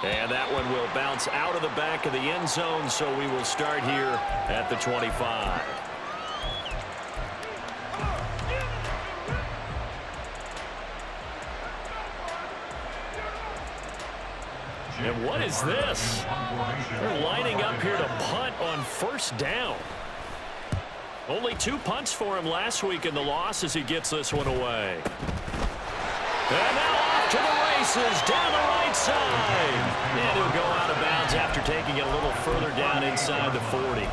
And that one will bounce out of the back of the end zone, so we will start here at the 25. And what is this? They're lining up here to punt on first down. Only 2 punts for him last week in the loss as he gets this one away. And now off to the races down the right side. And he'll go out of bounds after taking it a little further down inside the 40.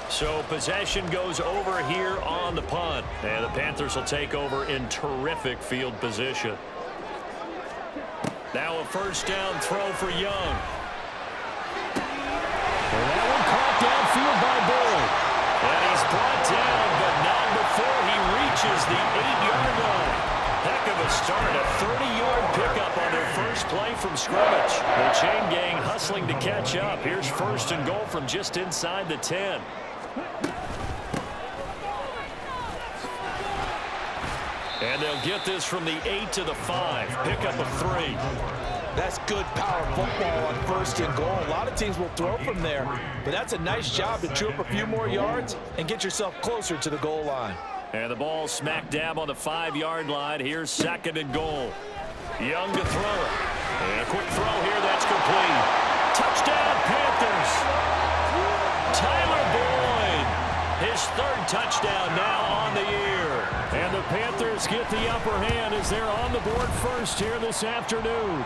So possession goes over here on the punt. And the Panthers will take over in terrific field position. Now a first down throw for Young. And that one caught downfield by Boyd. And he's brought down, but not before he reaches the 8-yard line. Heck of a start, a 30-yard pickup on their first play from scrimmage. The chain gang hustling to catch up. Here's first and goal from just inside the 10. And they'll get this from the 8 to the 5. Pickup of 3. That's good power football on first and goal. A lot of teams will throw from there, but that's a nice job to chew up a few more yards and get yourself closer to the goal line. And the ball smack dab on the 5-yard line. Here's second and goal. Young to throw it. And a quick throw here. That's complete. Touchdown, Panthers. Tyler Boyd. His 3rd touchdown now on the year. And the Panthers get the upper hand as they're on the board first here this afternoon.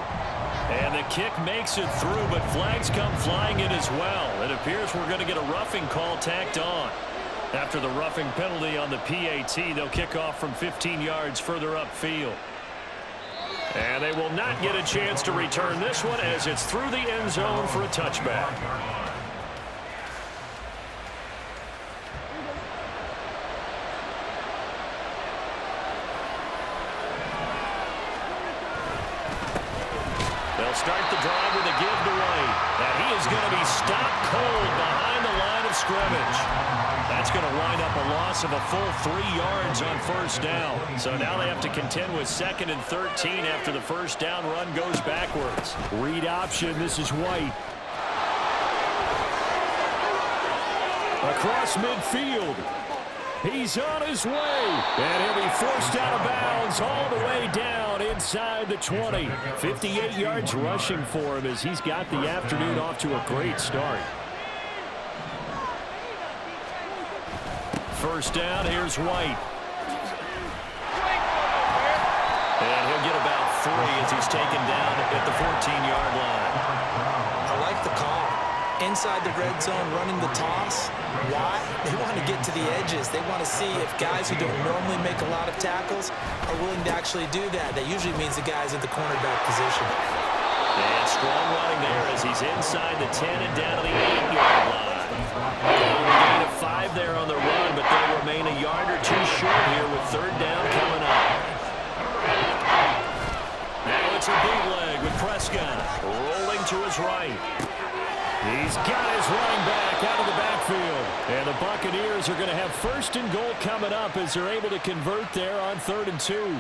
And the kick makes it through, but flags come flying in as well. It appears we're going to get a roughing call tacked on. After the roughing penalty on the PAT, they'll kick off from 15 yards further upfield. And they will not get a chance to return this one as it's through the end zone for a touchback. They'll start the drive with a give to White. And he is going to be stopped cold behind the line of scrimmage. That's going to wind up a loss of a full 3 yards on first down. So now they have to contend with 2nd and 13 after the first down run goes backwards. Read option. This is White. Across midfield. He's on his way. And he'll be forced out of bounds all the way down inside the 20. 58 yards rushing for him as he's got the afternoon off to a great start. First down, here's White. And he'll get about 3 as he's taken down at the 14-yard line. I like the call. Inside the red zone, running the toss. Why? They want to get to the edges. They want to see if guys who don't normally make a lot of tackles are willing to actually do that. That usually means the guys at the cornerback position. And strong running there as he's inside the 10 and down to the 8-yard line. Gain of 5 there on the run, but they'll remain a yard or 2 short here with 3rd down coming up. Now it's a bootleg with Prescott rolling to his right. He's got his running back out of the backfield. And the Buccaneers are going to have first and goal coming up as they're able to convert there on 3rd and 2.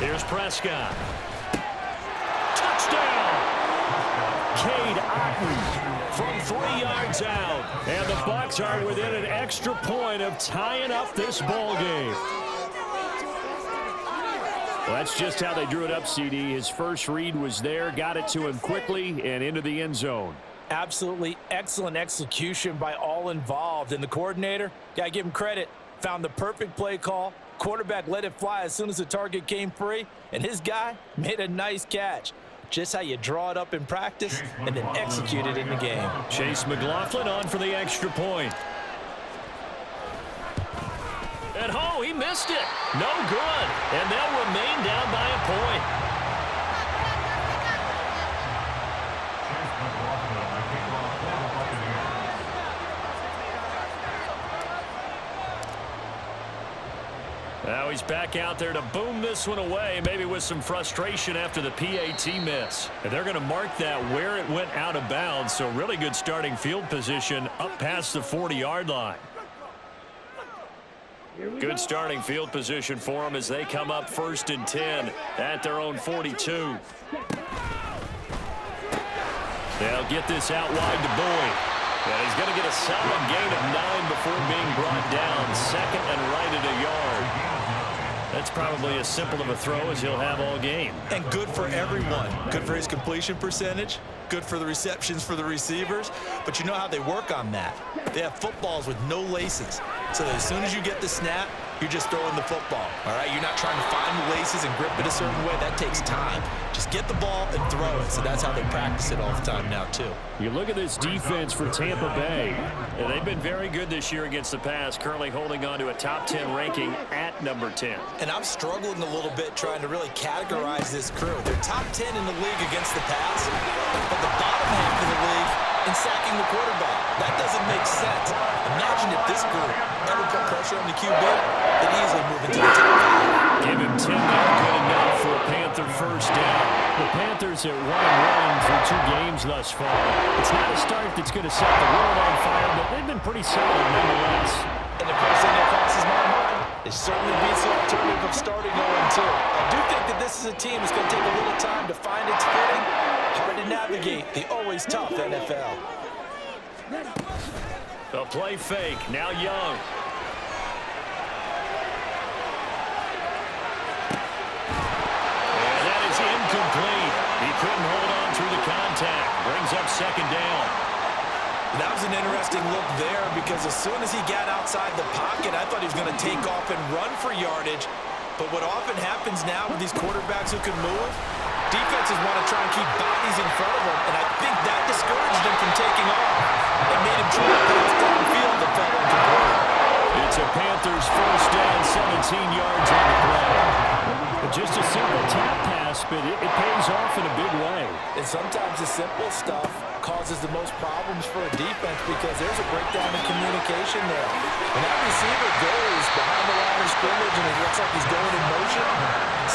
Here's Prescott. Touchdown! Cade Otton from 3 yards out. And the Bucs are within an extra point of tying up this ball game. Well, that's just how they drew it up, CD. His first read was there, got it to him quickly, and into the end zone. Absolutely excellent execution by all involved. And the coordinator, got to give him credit, found the perfect play call. Quarterback let it fly as soon as the target came free, and his guy made a nice catch. Just how you draw it up in practice and then execute it in the game. Chase McLaughlin on for the extra point. And oh, he missed it. No good. And they'll remain down by a point. Now he's back out there to boom this one away, maybe with some frustration after the PAT miss. And they're going to mark that where it went out of bounds, so really good starting field position up past the 40-yard line. Good starting field position for them as they come up 1st and 10 at their own 42. They'll get this out wide to Boyd. And he's going to get a solid gain of 9 before being brought down. 2nd and right at a yard. That's probably as simple of a throw as he'll have all game. And good for everyone. Good for his completion percentage. Good for the receptions for the receivers. But you know how they work on that. They have footballs with no laces. So that as soon as you get the snap, you're just throwing the football. All right? You're not trying to find the laces and grip it a certain way. That takes time. Just get the ball and throw it. So that's how they practice it all the time now, too. You look at this defense for Tampa Bay. And they've been very good this year against the pass, currently holding on to a top 10 ranking at number 10. And I'm struggling a little bit trying to really categorize this crew. They're top 10 in the league against the pass, but the bottom half of the league in sacking the quarterback. That doesn't make sense. Imagine if this group ever put pressure on the QB, they'd easily move into the top 5. Give him 10 there, good enough for a Panther first down. The Panthers at 1-1 through 2 games thus far. It's not a start that's going to set the world on fire, but they've been pretty solid nonetheless. And the first thing that crosses my mind is certainly beats the alternative of starting 0-2. I do think that this is a team that's going to take a little time to find its footing. Hard to navigate the always tough NFL. The play fake, now Young. And that is incomplete. He couldn't hold on through the contact. Brings up 2nd down. That was an interesting look there because as soon as he got outside the pocket, I thought he was going to take off and run for yardage. But what often happens now with these quarterbacks who can move, defenses want to try and keep bodies in front of them, and I think that discouraged him from taking off and made him try to pass downfield that fell incomplete. It's a Panthers first down, 17 yards on the play. Just a simple tap pass, but it pays off in a big way. And sometimes the simple stuff causes the most problems for a defense because there's a breakdown in communication there. When that receiver goes behind the line of scrimmage and it looks like he's going in motion,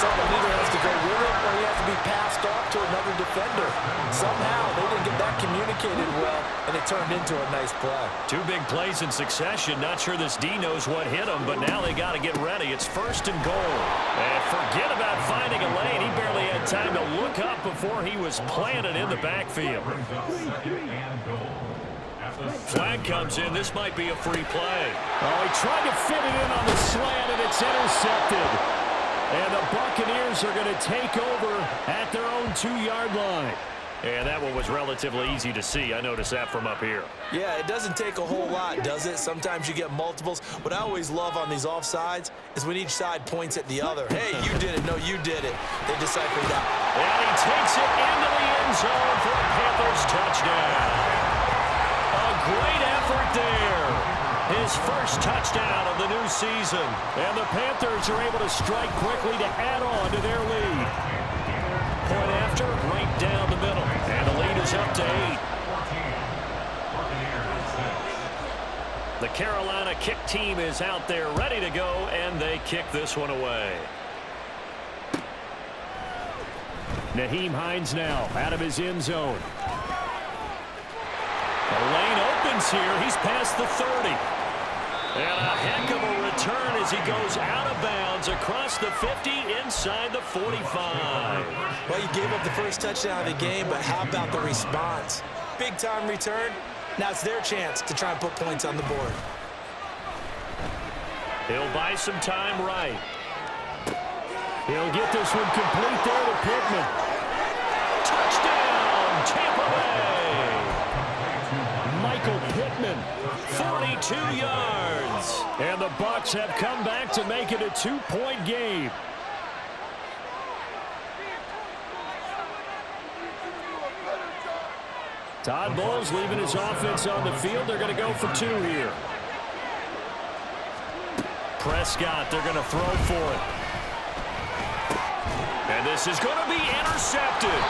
someone either has to go with it or he has to be passed off to another defender. Somehow they didn't get that communicated well, and it turned into a nice play. 2 big plays in succession. Not sure this D knows what hit him, but now they got to get ready. It's 1st and goal. And forget about finding a lane. He barely had time to look up before he was planted in the backfield. Flag comes in. This might be a free play. Oh, he tried to fit it in on the slant, and it's intercepted. And the Buccaneers are going to take over at their own 2-yard line. And that one was relatively easy to see. I noticed that from up here. Yeah, it doesn't take a whole lot, does it? Sometimes you get multiples. What I always love on these offsides is when each side points at the other. Hey, you did it. No, you did it. They decipher that. And he takes it into the end zone for a Panthers touchdown. A great effort there. His first touchdown of the new season. And the Panthers are able to strike quickly to add on to their lead. Point after, right down the middle. And the lead is up to 8. The Carolina kick team is out there ready to go, and they kick this one away. Nyheim Hines now out of his end zone. The lane opens here. He's past the 30. And a heck of a return as he goes out of bounds across the 50 inside the 45. Well, you gave up the first touchdown of the game, but how about the response? Big-time return. Now it's their chance to try and put points on the board. He'll buy some time right. He'll get this one complete there to Pittman. Touchdown, Tampa Bay. Michael Pittman, 42 yards. And the Bucs have come back to make it a 2-point game. Todd Bowles leaving his offense on the field. They're going to go for 2 here. Prescott, they're going to throw for it. And this is going to be intercepted.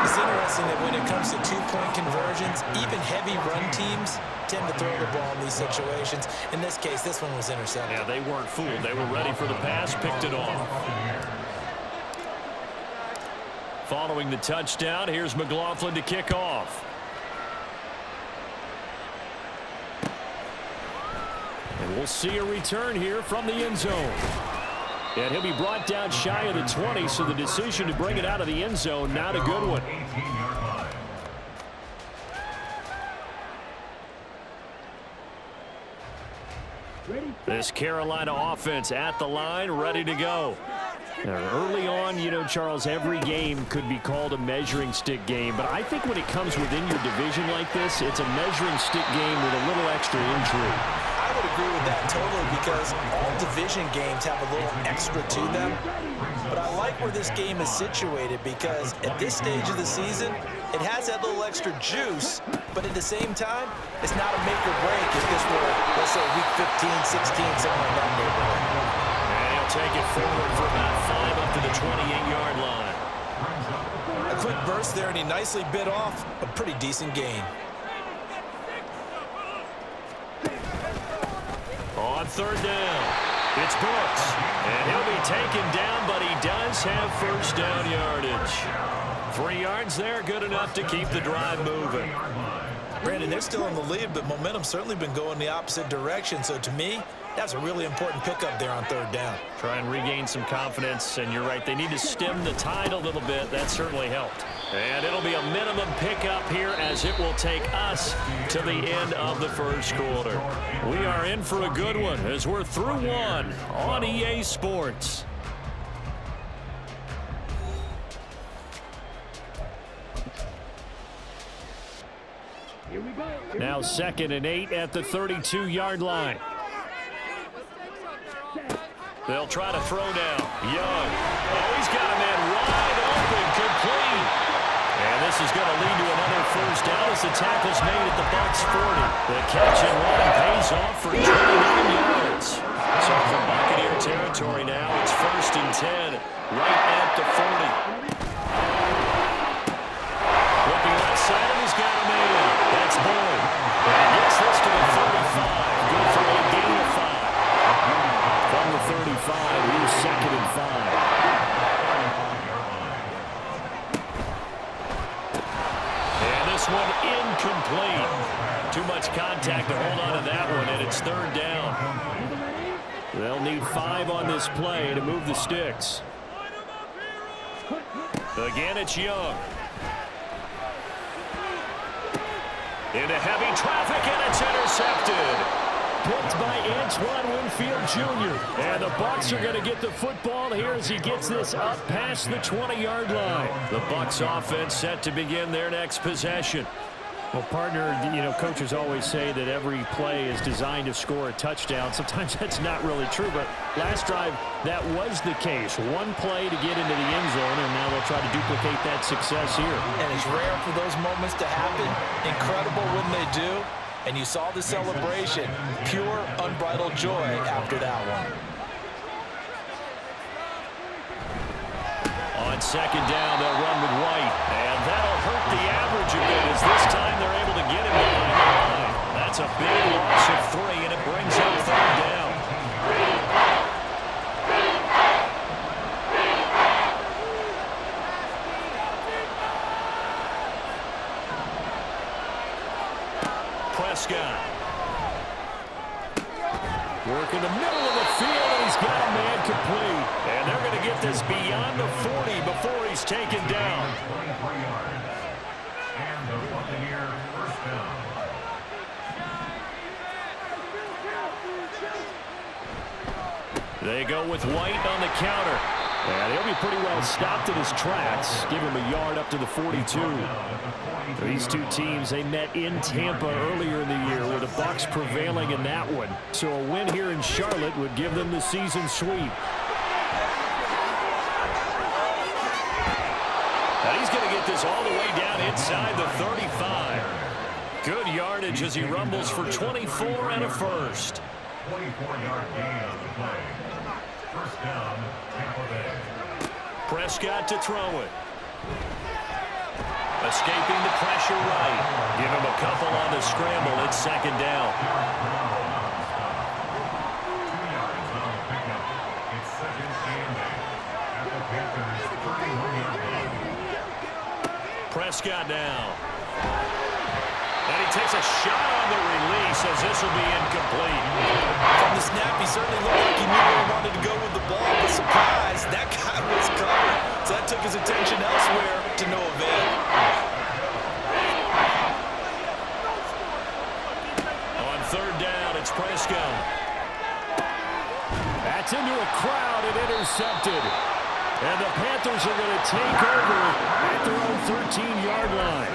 It's interesting that when it comes to two-point conversions, even heavy run teams tend to throw the ball in these situations. In this case, this one was intercepted. Yeah, they weren't fooled. They were ready for the pass, picked it off. Following the touchdown, here's McLaughlin to kick off. And we'll see a return here from the end zone. And he'll be brought down shy of the 20, so the decision to bring it out of the end zone, not a good one. This Carolina offense at the line, ready to go. Now, early on, you know, Charles, every game could be called a measuring stick game, but I think when it comes within your division like this, it's a measuring stick game with a little extra intrigue. I would agree with that totally because all division games have a little extra to them. But I like where this game is situated because at this stage of the season, it has that little extra juice, but at the same time, it's not a make or break if this were, let's say, week 15, 16, something like that neighborhood. And he'll take it forward for about 5 up to the 28-yard line. A quick burst there, and he nicely bit off a pretty decent gain. On third down, it's Brooks. And he'll be taken down, but he does have first down yardage. 3 yards there, good enough to keep the drive moving. Brandon, they're still in the lead, but momentum's certainly been going the opposite direction. So to me, that's a really important pickup there on third down. Try and regain some confidence, and you're right, they need to stem the tide a little bit. That certainly helped. And it'll be a minimum pickup here as it will take us to the end of the first quarter. We are in for a good one as we're through one on EA Sports. Now 2nd and 8 at the 32-yard line. They'll try to throw now. Young. Oh, he's got a man wide open, complete. And this is going to lead to another first down as the tackle's made at the Bucs 40. The catch and run pays off for 29 yards. So from Buccaneer territory now, it's 1st and 10, right at the 40. Looking left side, he's got a man. That's Boyd. And gets this to the 35. Good for a gain of 5. From the 35, here's 2nd and 5. And this one incomplete. Too much contact to hold on to that one, and it's 3rd down. They'll need 5 on this play to move the sticks. Again, it's Young. Into heavy traffic, and it's intercepted. Picked by Antoine Winfield Jr. And the Bucs are going to get the football here as he gets this up past the 20-yard line. The Bucs offense set to begin their next possession. Well, partner, you know, coaches always say that every play is designed to score a touchdown. Sometimes that's not really true, but last drive, that was the case. One play to get into the end zone, and now they'll try to duplicate that success here. And it's rare for those moments to happen. Incredible when they do. And you saw the celebration. Pure, unbridled joy after that one. On 2nd down, they'll run with White. And that'll hurt the average a bit as this time they're able to get him behind the line. That's a big loss of 3, and it brings up 3rd down. Prescott. Work in the middle of the field, and he's got a man complete. And they're going to get this beyond the 40 before he's taken down. And the Buccaneer first down. They go with White on the counter. And he'll be pretty well stopped in his tracks. Give him a yard up to the 42. These two teams, they met in Tampa earlier in the year with the Bucs prevailing in that one. So a win here in Charlotte would give them the season sweep. And he's going to get this all the way down inside the 35. Good yardage as he rumbles for 24 and a first. 24-yard gain on the play. First down, Tampa Bay. Prescott to throw it. Escaping the pressure right. Give him a couple on the scramble. It's second down. Prescott now. And he takes a shot on the release as this will be incomplete. From the snap, he certainly looked like he knew where he wanted to go with the ball, but surprise, that guy was covered. So that took his attention elsewhere to no avail. On third down, it's Prescott. That's into a crowd and intercepted. And the Panthers are going to take over at their own 13-yard line.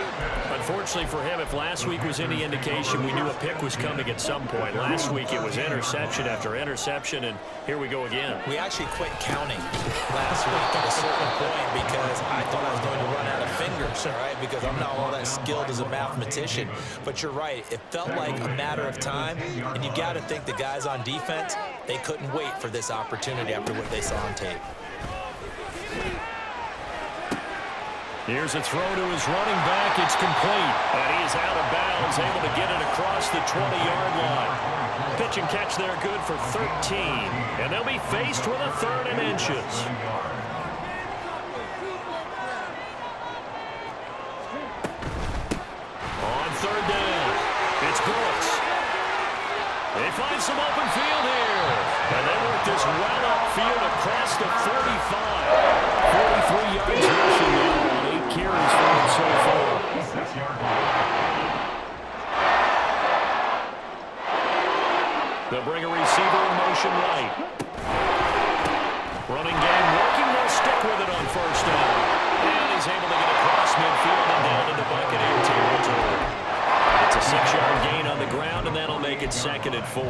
Unfortunately for him, if last week was any indication, we knew a pick was coming at some point. Last week it was interception after interception, and here we go again. We actually quit counting last week at a certain point because I thought I was going to run out of fingers, all right, because I'm not all that skilled as a mathematician. But you're right. It felt like a matter of time, and you got to think the guys on defense, they couldn't wait for this opportunity after what they saw on tape. Here's a throw to his running back. It's complete. And he is out of bounds, able to get it across the 20-yard line. Pitch and catch there good for 13. And they'll be faced with a third and inches. On third down, it's Brooks. They find some open field here. And they work this well upfield across the 45. 43 yards rushing now. Carries for him so far. They'll bring a receiver in motion right. Running game working. They'll stick with it on first down. And he's able to get across midfield and down into Buccaneer territory. It's a 6-yard gain on the ground, and that'll make it 2nd and 4.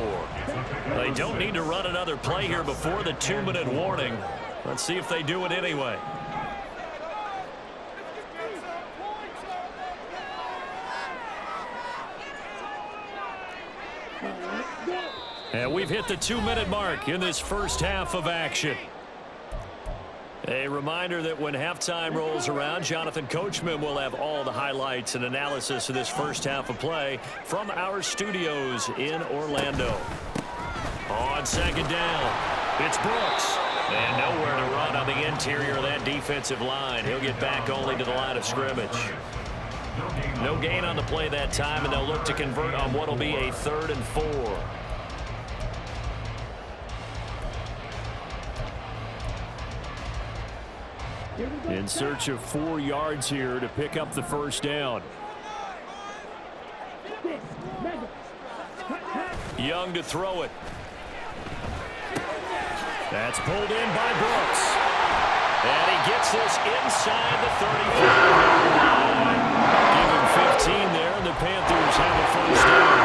They don't need to run another play here before the 2-minute warning. Let's see if they do it anyway. And we've hit the 2-minute mark in this first half of action. A reminder that when halftime rolls around, Jonathan Coachman will have all the highlights and analysis of this first half of play from our studios in Orlando. On second down, it's Brooks. And nowhere to run on the interior of that defensive line. He'll get back only to the line of scrimmage. No gain on the play that time, and they'll look to convert on what will be a 3rd and 4. In search of 4 yards here to pick up the first down. Young to throw it. That's pulled in by Brooks. And he gets this inside the 35-yard line. Give him 15 there, and the Panthers have a first down.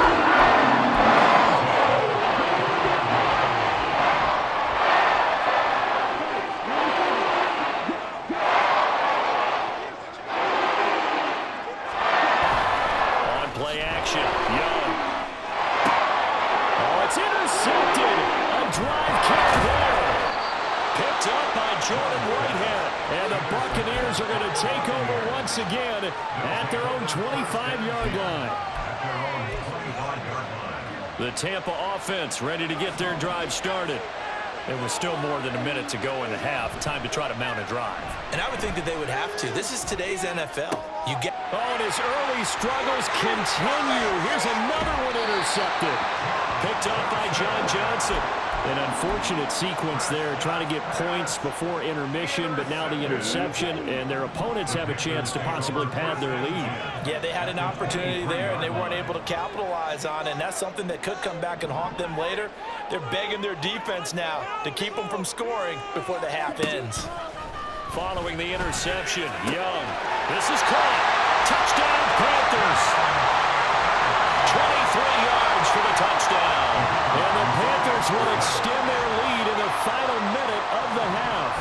Buccaneers are going to take over once again at their own 25-yard line. The Tampa offense ready to get their drive started. There was still more than a minute to go in the half. Time to try to mount a drive. And I would think that they would have to. This is today's NFL. You get. Oh, and his early struggles continue. Here's another one intercepted. Picked up by John Johnson. An unfortunate sequence there, trying to get points before intermission, but now the interception, and their opponents have a chance to possibly pad their lead. Yeah, they had an opportunity there, and they weren't able to capitalize on it, and that's something that could come back and haunt them later. They're begging their defense now to keep them from scoring before the half ends. Following the interception, Young. This is caught. Touchdown, Panthers. 23 yards for the touchdown. And the Panthers will extend their lead in the final minute of the half.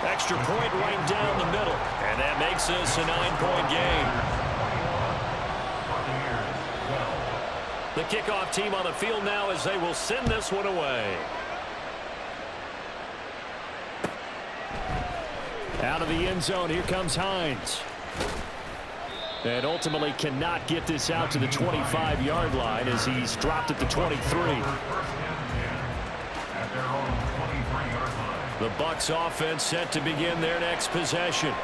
Extra point right down the middle. And that makes this a 9-point game. The kickoff team on the field now as they will send this one away. Out of the end zone, here comes Hines. And ultimately cannot get this out to the 25-yard line as he's dropped at the 23. The Bucs offense set to begin their next possession.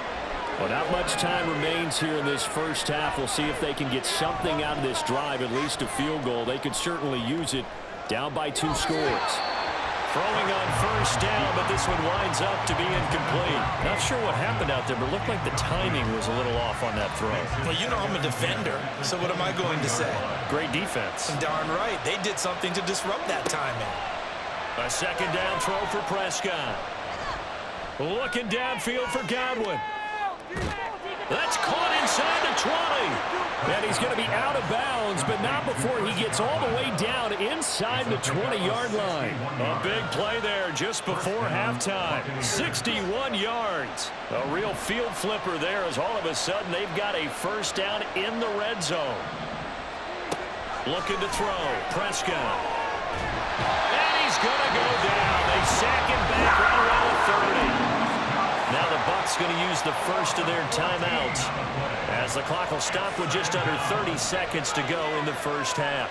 Well, not much time remains here in this first half. We'll see if they can get something out of this drive, at least a field goal. They could certainly use it, down by 2 scores. Throwing on first down, but this one winds up to be incomplete. Not sure what happened out there, but it looked like the timing was a little off on that throw. Well, you know I'm a defender, so what am I going to say? Great defense. Darn right. They did something to disrupt that timing. A second down throw for Prescott. Looking downfield for Godwin. That's caught inside the 20. And he's going to be out of bounds, but not before he gets all the way down inside the 20-yard line. A big play there just before halftime. 61 yards. A real field flipper there as all of a sudden they've got a first down in the red zone. Looking to throw. Prescott. And he's going to go down. They sack him back right around the 30. Now the Bucs going to use the first of their timeouts as the clock will stop with just under 30 seconds to go in the first half.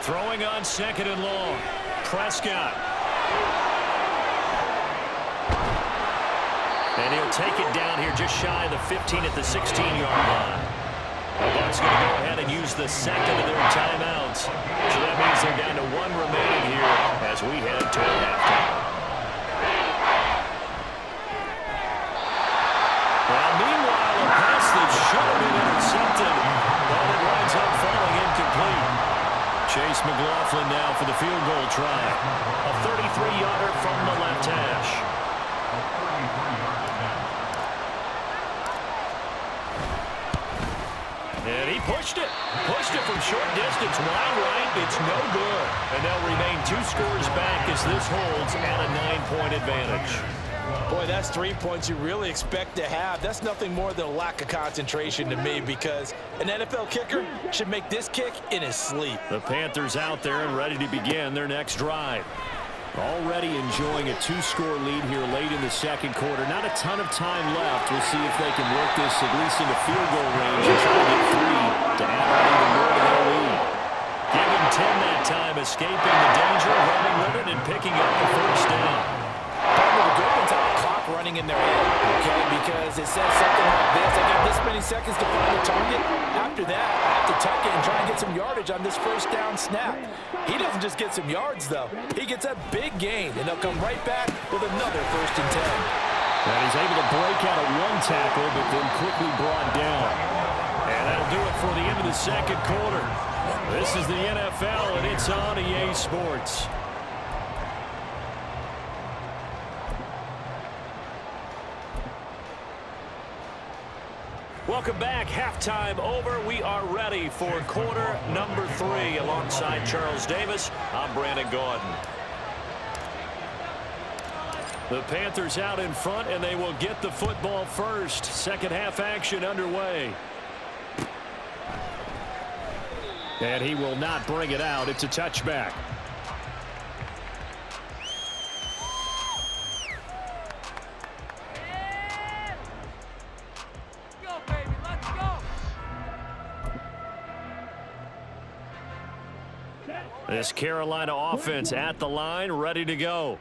Throwing on second and long. Prescott. And he'll take it down here just shy of the 15 at the 16-yard line. The Bucs going to go ahead and use the second of their timeouts. So that means they're down to 1 remaining here as we head to halftime. Well, meanwhile, a pass that should have been intercepted, but it winds up falling incomplete. Chase McLaughlin now for the field goal try. A 33-yarder from the left hash. And he pushed it. Pushed it from short distance, wide right. It's no good. And they'll remain 2 scores back as this holds at a 9-point advantage. Boy, that's 3 points you really expect to have. That's nothing more than a lack of concentration to me because an NFL kicker should make this kick in his sleep. The Panthers out there and ready to begin their next drive. Already enjoying a 2-score lead here late in the second quarter. Not a ton of time left. We'll see if they can work this at least into field goal range and try to get 3 to add on even more to their lead. Give him 10 that time, escaping the danger, running with it, and picking up the first down. Partner, the good ones have a clock running in their head, okay? Because it says something like this. I got this many seconds to find a target. After that, I have to tuck it and try and get some yardage on this first down snap. He doesn't just get some yards, though. He gets a big gain, and they'll come right back with another 1st and 10. And he's able to break out of 1 tackle, but then quickly brought down. And that'll do it for the end of the second quarter. This is the NFL, and it's on EA Sports. Welcome back. Halftime over. We are ready for quarter number 3. Alongside Charles Davis, I'm Brandon Gaudin. The Panthers out in front, and they will get the football first. Second half action underway. And he will not bring it out. It's a touchback. This Carolina offense at the line, ready to go.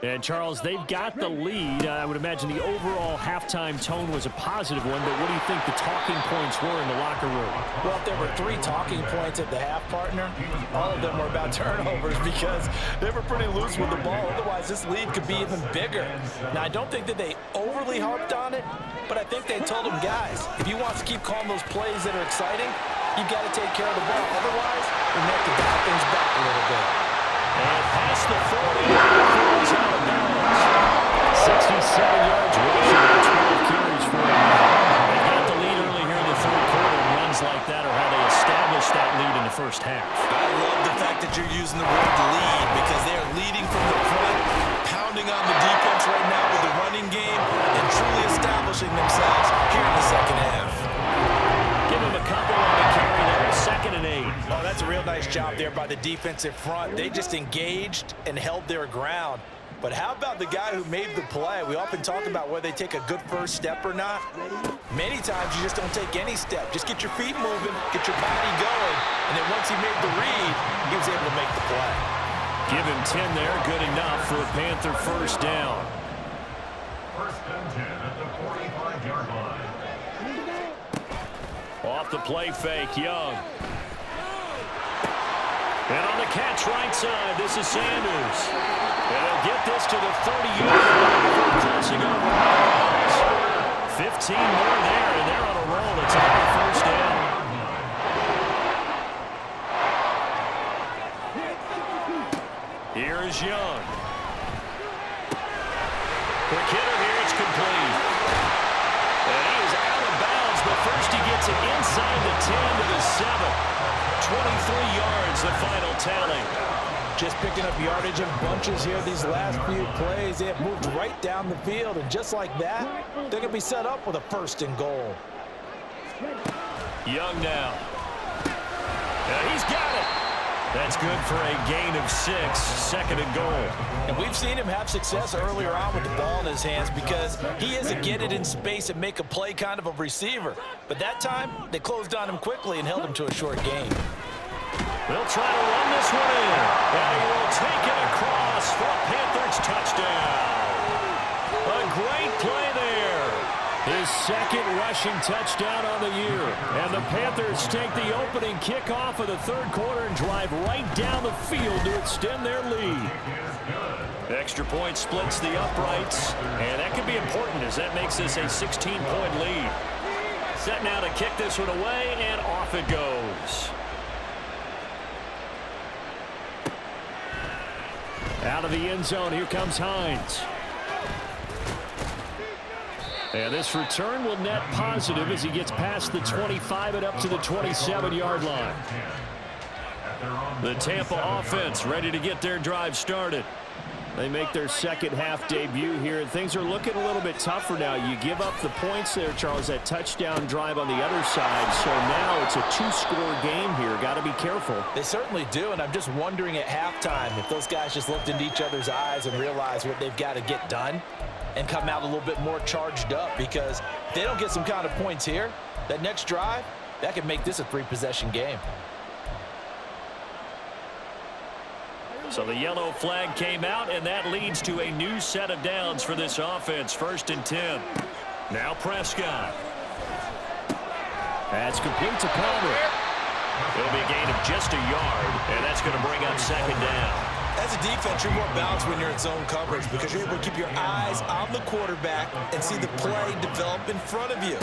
And, Charles, they've got the lead. I would imagine the overall halftime tone was a positive one, but what do you think the talking points were in the locker room? Well, if there were 3 talking points at the half, partner, all of them were about turnovers because they were pretty loose with the ball. Otherwise, this lead could be even bigger. Now, I don't think that they overly harped on it, but I think they told them, guys, if you want to keep calling those plays that are exciting, you've got to take care of the ball. Otherwise, we have to dial things back a little bit. And past the 40, falls out of bounds. 67 yards rushing and 12 carries for him. They got the lead early here in the third quarter, and runs like that are how they established that lead in the first half. I love the fact that you're using the word lead because they are leading from the front, pounding on the defense right now with the running game, and truly establishing themselves here in the second half. Give him a couple on the carry there. 2nd and 8. Oh, that's a real nice job there by the defensive front. They just engaged and held their ground. But how about the guy who made the play? We often talk about whether they take a good first step or not. Many times you just don't take any step. Just get your feet moving, get your body going, and then once he made the read, he was able to make the play. Give him 10 there, good enough for a Panther first down. First and 10 at the 45-yard line. Off the play fake, Young. And on the catch right side, this is Sanders. And they'll get this to the 30-yard line before crossing over. 15 more there, and they're on a roll. It's another first down. Here is Young. Quick hitter here, it's complete. And he is out of bounds, but first he gets it inside the 10 to the 7. 23 yards, the final tally. Just picking up yardage in bunches here these last few plays. They have moved right down the field, and just like that, they're going to be set up with a first and goal. Young now. Yeah, he's got it. That's good for a gain of 6, second and goal. And we've seen him have success earlier on with the ball in his hands because he is a get it in space and make a play kind of a receiver. But that time, they closed on him quickly and held him to a short gain. They'll try to run this one in. And he will take it across for a Panthers touchdown. A great play there. His second rushing touchdown on the year. And the Panthers take the opening kickoff of the third quarter and drive right down the field to extend their lead. Extra point splits the uprights. And that could be important as that makes this a 16-point lead. Set now to kick this one away, and off it goes. Out of the end zone, here comes Hines. And this return will net positive as he gets past the 25 and up to the 27-yard line. The Tampa offense ready to get their drive started. They make their second half debut here, and things are looking a little bit tougher now. You give up the points there, Charles, that touchdown drive on the other side. So now it's a 2-score game here. Got to be careful. They certainly do, and I'm just wondering at halftime if those guys just looked into each other's eyes and realized what they've got to get done and come out a little bit more charged up, because if they don't get some kind of points here, that next drive, that could make this a 3-possession game. So the yellow flag came out, and that leads to a new set of downs for this offense. First and 10. Now Prescott. That's complete to Palmer. It'll be a gain of just a yard, and that's going to bring up second down. As a defense, you're more balanced when you're in zone coverage because you're able to keep your eyes on the quarterback and see the play develop in front of you.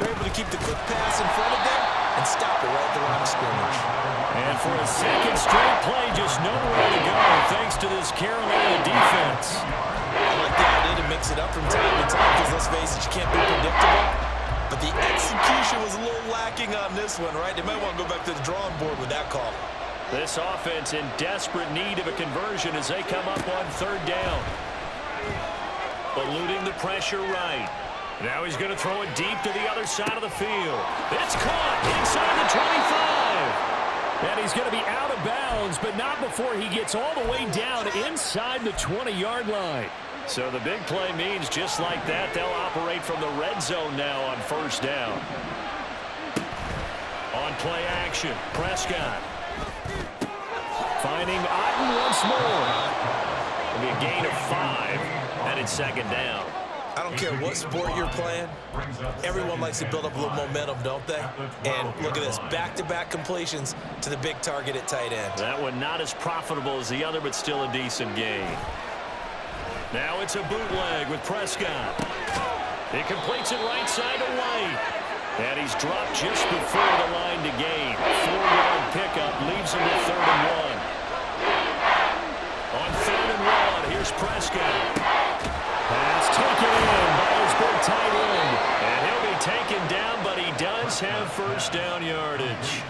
You're able to keep the quick pass in front of them and stop it right at the line of scrimmage. And for a second straight play, just nowhere to go thanks to this Carolina defense. I like the idea to mix it up from time to time because, let's face it, you can't be predictable. But the execution was a little lacking on this one, right? They might want to go back to the drawing board with that call. This offense in desperate need of a conversion as they come up on third down. Eluding the pressure right. Now he's going to throw it deep to the other side of the field. It's caught inside the 25. And he's going to be out of bounds, but not before he gets all the way down inside the 20-yard line. So the big play means just like that, they'll operate from the red zone now on first down. On play action, Prescott. Finding Otten once more. It'll be a gain of 5, and it's second down. I don't care what sport you're playing, everyone likes to build up a little momentum, don't they? And look at this, back-to-back completions to the big target at tight end. That one not as profitable as the other, but still a decent gain. Now it's a bootleg with Prescott. He completes it right side to White. And he's dropped just before the line to gain. 4-yard pickup leaves him with 3rd and 1. On 3rd and 1, here's Prescott. Pass taken in by his big tight end. And he'll be taken down, but he does have first down yardage.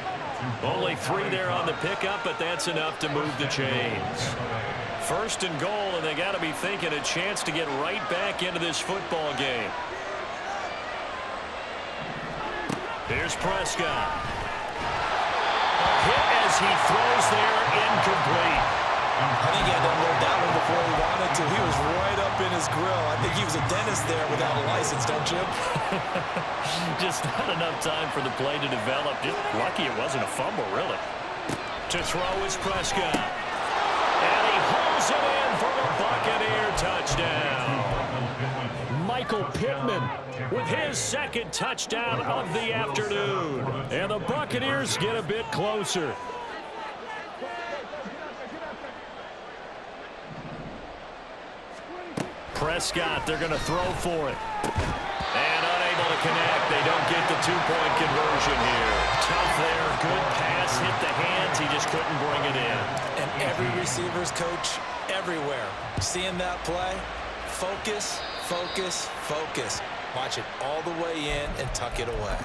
Only 3 there on the pickup, but that's enough to move the chains. First and goal, and they got to be thinking a chance to get right back into this football game. Here's Prescott. A hit as he throws there, incomplete. I think he had to unload that one before he wanted to. He was right up in his grill. I think he was a dentist there without a license, don't you? Just not enough time for the play to develop. Just lucky it wasn't a fumble, really. To throw is Prescott. And he hauls it in for the Buccaneer touchdown. Michael Pittman with his second touchdown of the afternoon. And the Buccaneers get a bit closer. Prescott, they're going to throw for it. And unable to connect. They don't get the two-point conversion here. Tough there. Good pass. Hit the hands. He just couldn't bring it in. And every receiver's coach everywhere. Seeing that play, focus, focus, focus. Watch it all the way in and tuck it away.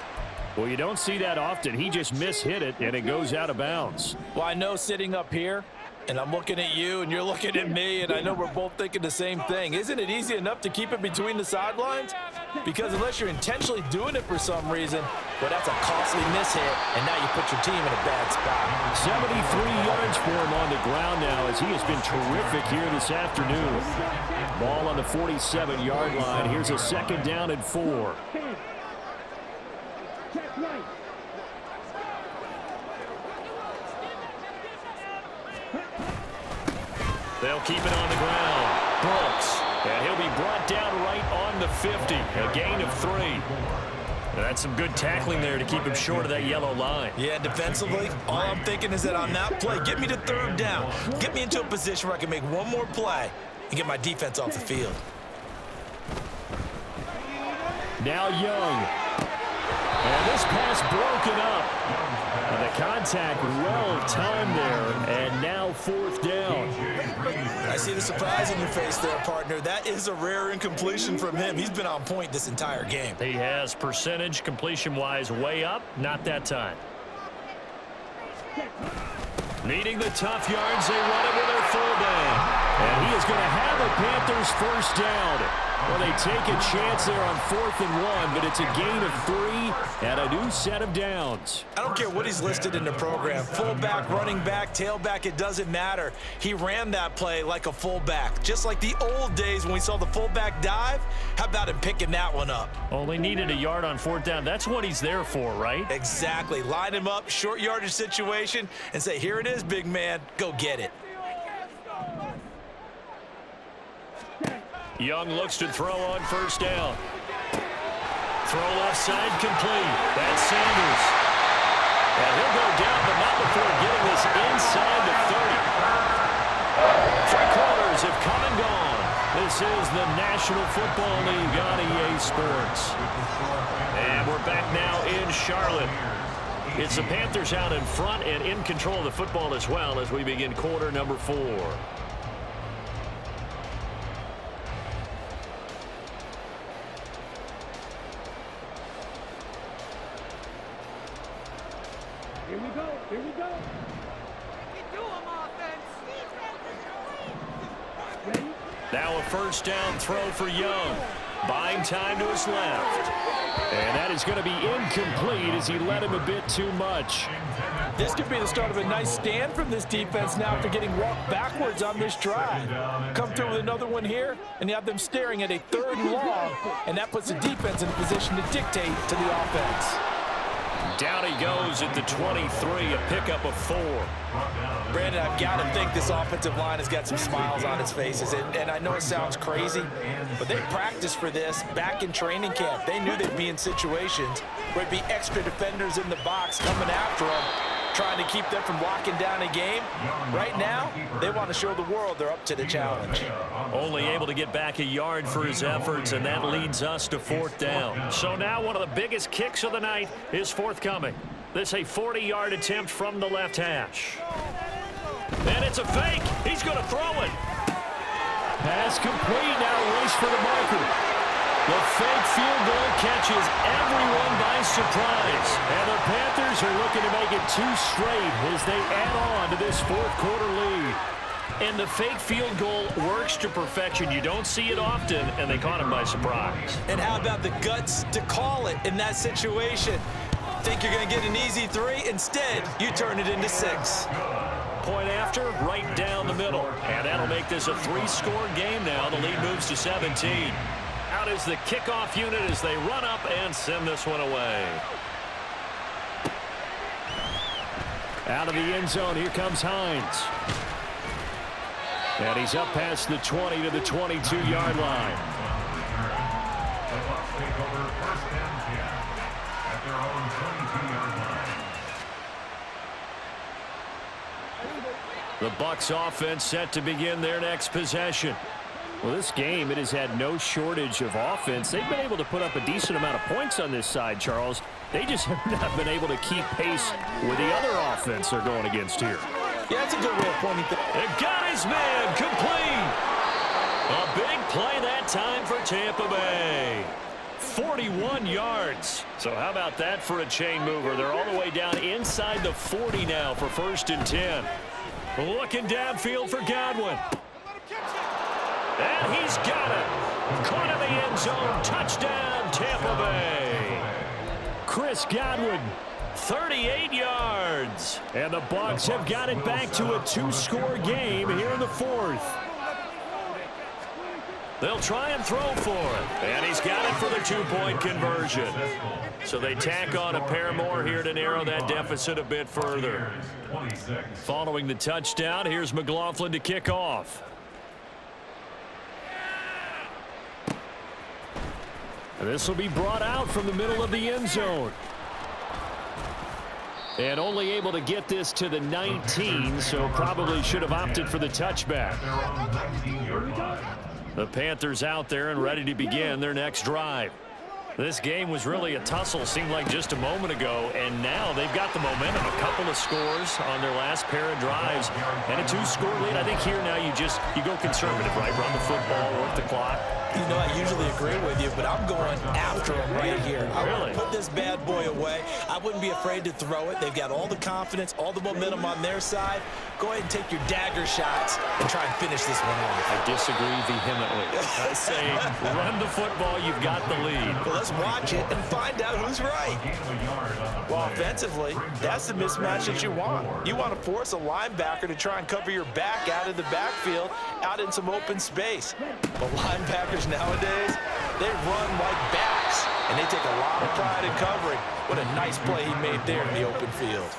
Well, you don't see that often. He just mishit it, and it goes out of bounds. Well, I know sitting up here, and I'm looking at you, and you're looking at me, and I know we're both thinking the same thing. Isn't it easy enough to keep it between the sidelines? Because unless you're intentionally doing it for some reason, well, that's a costly mishit, and now you put your team in a bad spot. 73 yards for him on the ground now as he has been terrific here this afternoon. Ball on the 47-yard line. Here's a 2nd down and 4. They'll keep it on the ground. Brooks. And he'll be brought down right on the 50. A gain of 3. And that's some good tackling there to keep him short of that yellow line. Yeah, defensively, all I'm thinking is that on that play, get me to 3rd down. Get me into a position where I can make one more play and get my defense off the field. Now Young. And this pass broken up. And the contact well timed there. And now 4th down. I see the surprise in your face there, partner. That is a rare incompletion from him. He's been on point this entire game. He has percentage completion-wise way up. Not that time. Needing the tough yards, they run it with their fullback. And he is going to have a Panthers 1st down. Well, they take a chance there on 4th and 1, but it's a gain of 3 and a new set of downs. I don't care what he's listed in the program. Fullback, running back, tailback, it doesn't matter. He ran that play like a fullback, just like the old days when we saw the fullback dive. How about him picking that one up? Only needed a yard on 4th down. That's what he's there for, right? Exactly. Line him up, short yardage situation, and say, here it is, big man. Go get it. Young looks to throw on 1st down. Throw left side complete. That's Sanders. And he'll go down, but not before getting this inside the 30. 3 quarters have come and gone. This is the National Football League on EA Sports. And we're back now in Charlotte. It's the Panthers out in front and in control of the football as well as we begin quarter number 4. Here we go. Now a 1st down throw for Young. Buying time to his left. And that is going to be incomplete as he led him a bit too much. This could be the start of a nice stand from this defense now after getting walked backwards on this drive. Come through with another one here, and you have them staring at a 3rd and long, and that puts the defense in a position to dictate to the offense. Down he goes at the 23, a pickup of 4. Brandon, I've got to think this offensive line has got some smiles on its faces. And I know it sounds crazy, but they practiced for this back in training camp. They knew they'd be in situations where there'd be extra defenders in the box coming after them, trying to keep them from locking down a game. Right now, they want to show the world they're up to the challenge. Only able to get back a yard for his efforts, and that leads us to 4th down. So now one of the biggest kicks of the night is forthcoming. This a 40-yard attempt from the left hash. And it's a fake. He's going to throw it. Pass complete. Now race for the marker. The fake field goal catches everyone by surprise. And the Panthers are looking to make it 2 straight as they add on to this 4th quarter lead. And the fake field goal works to perfection. You don't see it often, and they caught him by surprise. And how about the guts to call it in that situation? Think you're going to get an easy 3? Instead, you turn it into 6. point after, right down the middle. And that'll make this a 3-score game now. The lead moves to 17. Out is the kickoff unit as they run up and send this one away. Out of the end zone, here comes Hines. And he's up past the 20 to the 22-yard line. The Bucs take over 1st and 10 at their own 22-yard line. The Bucs offense set to begin their next possession. Well, this game, it has had no shortage of offense. They've been able to put up a decent amount of points on this side, Charles. They just have not been able to keep pace with the other offense they're going against here. Yeah, that's a good way of pointing things. And got his man complete. A big play that time for Tampa Bay. 41 yards. So how about that for a chain mover? They're all the way down inside the 40 now for 1st and 10. Looking downfield for Godwin. And he's got it. Caught in the end zone. Touchdown, Tampa Bay. Chris Godwin. 38 yards. And the Bucs have got it back to a 2-score game here in the 4th. They'll try and throw for it. And he's got it for the 2-point conversion. So they tack on a pair more here to narrow that deficit a bit further. Following the touchdown, here's McLaughlin to kick off. This will be brought out from the middle of the end zone. And only able to get this to the 19, so probably should have opted for the touchback. The Panthers out there and ready to begin their next drive. This game was really a tussle, seemed like just a moment ago, and now they've got the momentum. A couple of scores on their last pair of drives, and a 2-score lead. I think here now you go conservative, right? Run the football, work the clock. You know, I usually agree with you, but I'm going after him right here. I want to put this bad boy away. I wouldn't be afraid to throw it. They've got all the confidence, all the momentum on their side. Go ahead and take your dagger shots and try and finish this one off. I disagree vehemently. I say run the football. You've got the lead. Well, let's watch it and find out who's right. Well, offensively, that's the mismatch that you want. You want to force a linebacker to try and cover your back out of the backfield, out in some open space. But linebackers nowadays, they run like backs, and they take a lot of pride in covering. What a nice play he made there in the open field.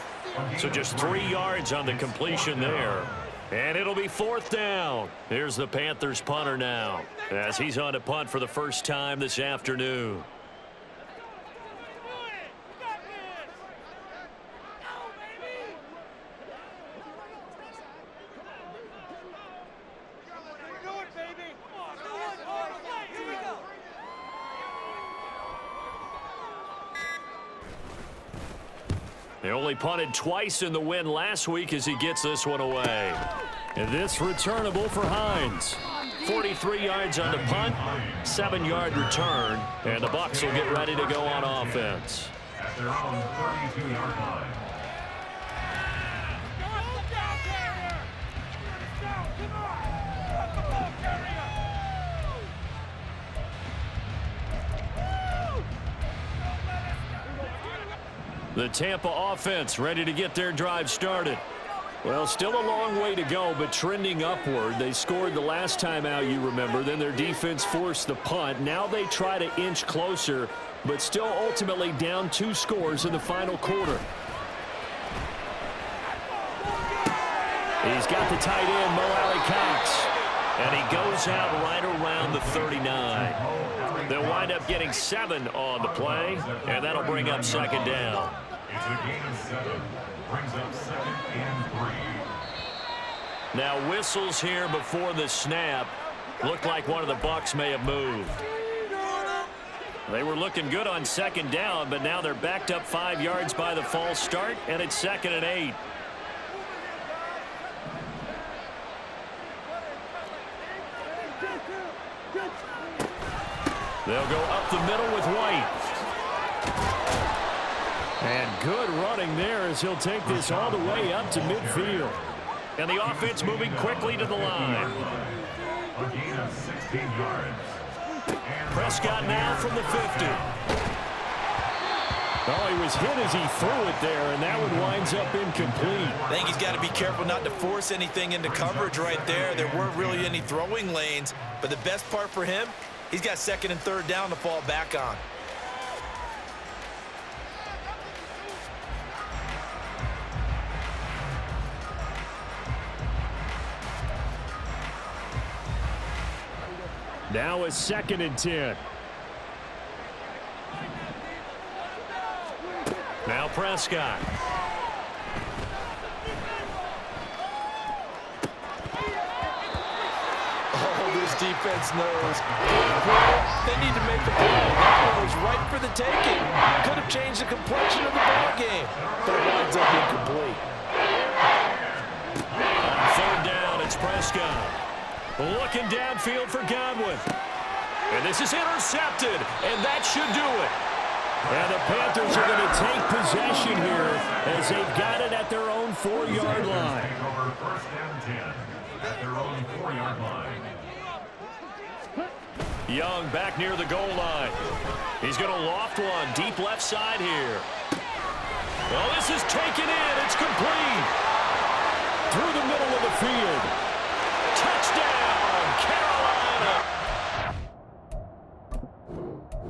So just 3 yards on the completion there. And it'll be 4th down. Here's the Panthers punter now, as he's on to punt for the first time this afternoon. They only punted twice in the win last week as he gets this one away. And this returnable for Hines. 43 yards on the punt, 7-yard return, and the Bucs will get ready to go on offense. At their own 32-yard line. The Tampa offense ready to get their drive started. Well, still a long way to go, but trending upward. They scored the last time out, you remember. Then their defense forced the punt. Now they try to inch closer, but still ultimately down 2 scores in the final quarter. He's got the tight end, Mo Alley-Cox. And he goes out right around the 39. They'll wind up getting 7 on the play, and that'll bring up 2nd down. It's a gain of 7. Brings up 2nd and 3. Now whistles here before the snap. Looked like one of the Bucs may have moved. They were looking good on 2nd down, but now they're backed up 5 yards by the false start, and it's 2nd and 8. They'll go up the middle with White. And good running there as he'll take this all the way up to midfield. And the offense moving quickly to the line. A gain of 16 yards. Prescott now from the 50. Oh, he was hit as he threw it there, and that one winds up incomplete. I think he's got to be careful not to force anything into coverage right there. There weren't really any throwing lanes, but the best part for him, he's got second and third down to fall back on. Now a 2nd and 10. Now Prescott. Oh, this defense knows. They need to make the play. That one was right for the taking. Could have changed the complexion of the ball game, but it winds up incomplete. On 3rd down, it's Prescott. Looking downfield for Godwin. And this is intercepted, and that should do it. And the Panthers are going to take possession here as they've got it at their own 4-yard line. Take over 1st and 10 at their own 4-yard line. Young back near the goal line. He's going to loft one deep left side here. Well, this is taken in. It's complete. Through the middle of the field. Touchdown.